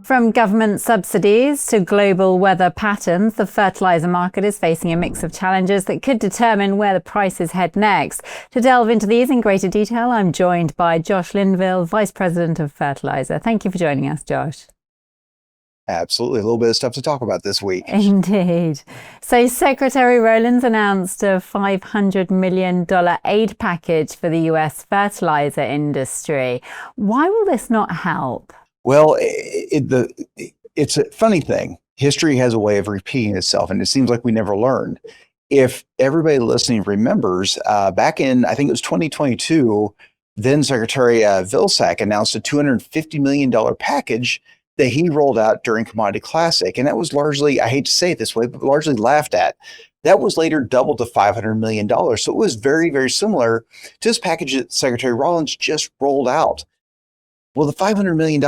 From government subsidies to global weather patterns, the fertilizer market is facing a mix of challenges that could determine where the prices head next. To delve into these in greater detail, I'm joined by Josh Linville, Vice President of Fertilizer. Thank you for joining us, Josh. Absolutely. A little bit of stuff to talk about this week. Indeed. So Secretary Rowland's announced a $500 million aid package for the US fertilizer industry. Why will this not help? Well, it's a funny thing. History has a way of repeating itself, and it seems like we never learned. If everybody listening remembers, back in, I think it was 2022, then Secretary Vilsack announced a $250 million package that he rolled out during Commodity Classic. And that was largely, I hate to say it this way, but largely laughed at. That was later doubled to $500 million. So it was very, very similar to this package that Secretary Rowlands just rolled out. Well, the $500 million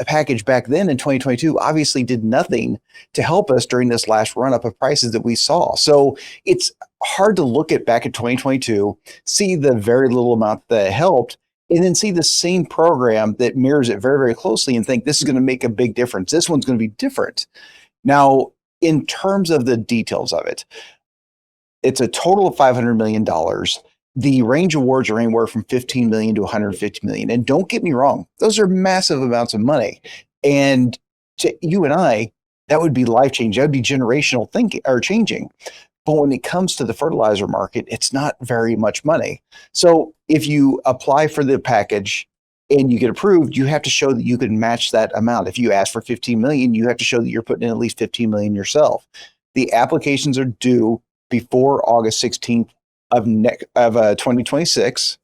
package back then in 2022 obviously did nothing to help us during this last run-up of prices that we saw. So it's hard to look at back at 2022, see the very little amount that helped, and then see the same program that mirrors it very, very closely and think this is going to make a big difference. This one's going to be different. Now, in terms of the details of it, it's a total of $500 million. The range awards are anywhere from $15 million to $150 million. And don't get me wrong, those are massive amounts of money. And to you and I, that would be life-changing. That would be generational thinking or changing. But when it comes to the fertilizer market, it's not very much money. So if you apply for the package and you get approved, you have to show that you can match that amount. If you ask for $15 million, you have to show that you're putting in at least $15 million yourself. The applications are due before August 16th of 2026.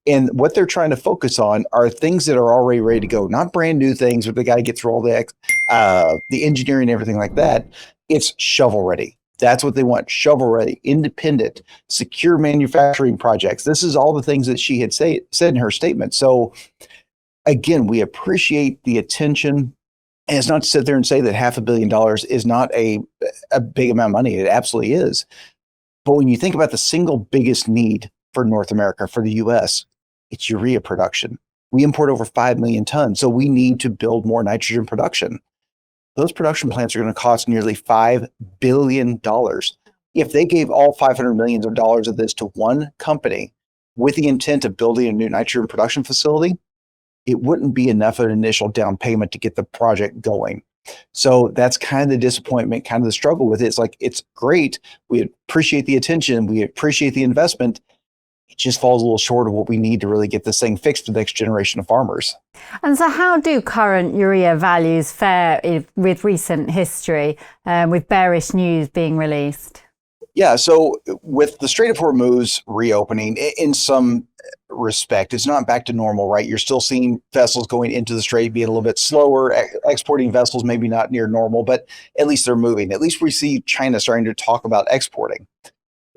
And what they're trying to focus on are things that are already ready to go, not brand new things where they got to get through all the engineering and everything like that. It's shovel ready. That's what they want. Shovel ready, independent, secure manufacturing projects. This is all the things that she had said in her statement. So again, we appreciate the attention. And it's not to sit there and say that $500 million is not a big amount of money. It absolutely is. But when you think about the single biggest need for North America, for the US, it's urea production. We import over 5 million tons, so we need to build more nitrogen production. Those production plants are going to cost nearly $5 billion. If they gave all $500 million of this to one company with the intent of building a new nitrogen production facility, it wouldn't be enough of an initial down payment to get the project going. So that's kind of the disappointment, kind of the struggle with it. It's like, it's great. We appreciate the attention. We appreciate the investment. It just falls a little short of what we need to really get this thing fixed for the next generation of farmers. And so how do current urea values fare with recent history, with bearish news being released? Yeah, so with the Strait of Hormuz reopening, in some respect, it's not back to normal, right? You're still seeing vessels going into the strait being a little bit slower, exporting vessels maybe not near normal, but at least they're moving. At least we see China starting to talk about exporting.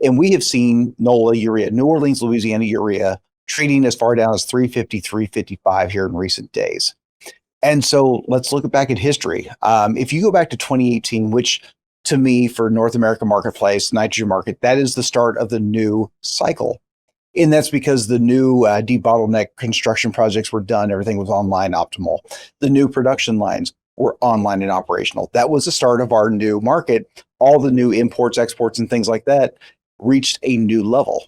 And we have seen NOLA urea, New Orleans, Louisiana urea, trading as far down as $350, $355 here in recent days. And so let's look back at history. If you go back to 2018, which to me, for North American marketplace, nitrogen market, that is the start of the new cycle. And that's because the new debottleneck construction projects were done. Everything was online optimal. The new production lines were online and operational. That was the start of our new market. All the new imports, exports, and things like that reached a new level.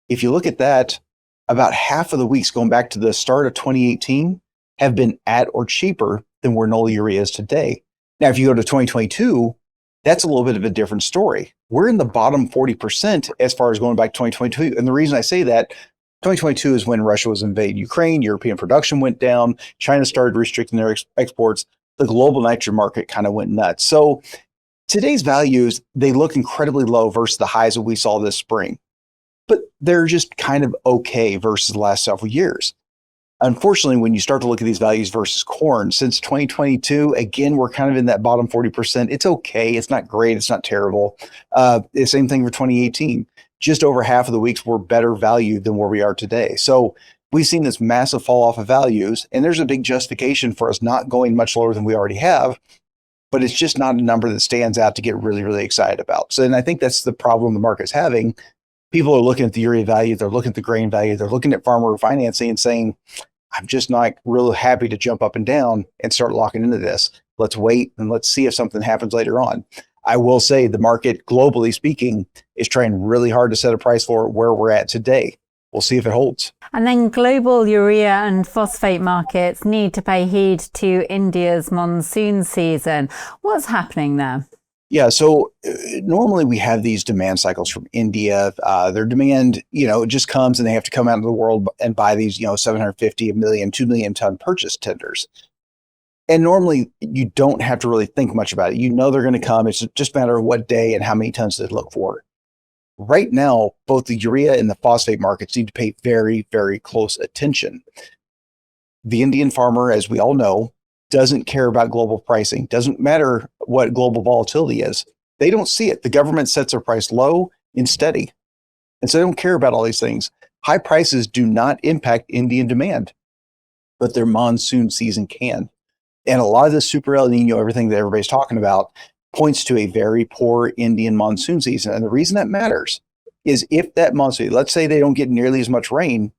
If you look at that, about half of the weeks going back to the start of 2018 have been at or cheaper than where NOLA urea is today. Now, if you go to 2022, that's a little bit of a different story. We're in the bottom 40% as far as going back to 2022. And the reason I say that, 2022 is when Russia was invading Ukraine, European production went down, China started restricting their exports, the global nitrogen market kind of went nuts. So today's values, they look incredibly low versus the highs that we saw this spring, but they're just kind of okay versus the last several years. Unfortunately, when you start to look at these values versus corn, since 2022, again, we're kind of in that bottom 40%. It's okay. It's not great. It's not terrible. The same thing for 2018. Just over half of the weeks were better valued than where we are today. So we've seen this massive fall off of values, and there's a big justification for us not going much lower than we already have, but it's just not a number that stands out to get really, really excited about. So, and I think that's the problem the market's having. People are looking at the urea value, they're looking at the grain value, they're looking at farmer financing and saying, I'm just not really happy to jump up and down and start locking into this. Let's wait and let's see if something happens later on. I will say the market, globally speaking, is trying really hard to set a price for where we're at today. We'll see if it holds. And then global urea and phosphate markets need to pay heed to India's monsoon season. What's happening there? Yeah, so normally we have these demand cycles from India. Their demand, it just comes and they have to come out into the world and buy these, 750, a million, 2 million ton purchase tenders. And normally you don't have to really think much about it. They're going to come. It's just a matter of what day and how many tons they look for. Right now, both the urea and the phosphate markets need to pay very, very close attention. The Indian farmer, as we all know, doesn't care about global pricing. Doesn't matter what global volatility is. They don't see it. The government sets their price low and steady. And so they don't care about all these things. High prices do not impact Indian demand, but their monsoon season can. And a lot of this super El Nino, everything that everybody's talking about, points to a very poor Indian monsoon season. And the reason that matters is if that monsoon, let's say they don't get nearly as much rain,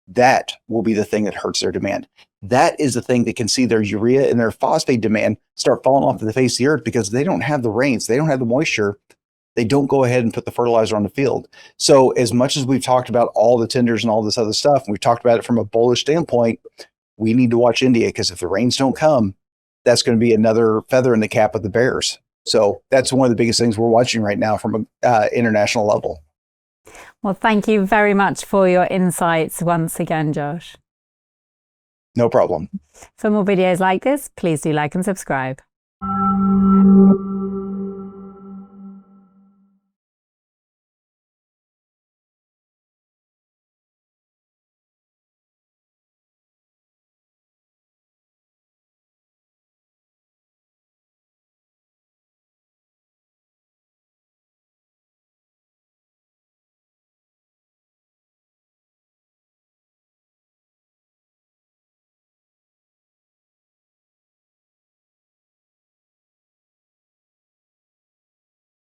that will be the thing that hurts their demand. That is the thing that can see their urea and their phosphate demand start falling off the face of the earth because they don't have the rains, they don't have the moisture. They don't go ahead and put the fertilizer on the field. So as much as we've talked about all the tenders and all this other stuff, and we've talked about it from a bullish standpoint, we need to watch India because if the rains don't come, that's going to be another feather in the cap of the bears. So that's one of the biggest things we're watching right now from an international level. Well, thank you very much for your insights once again, Josh. No problem. For more videos like this, please do like and subscribe.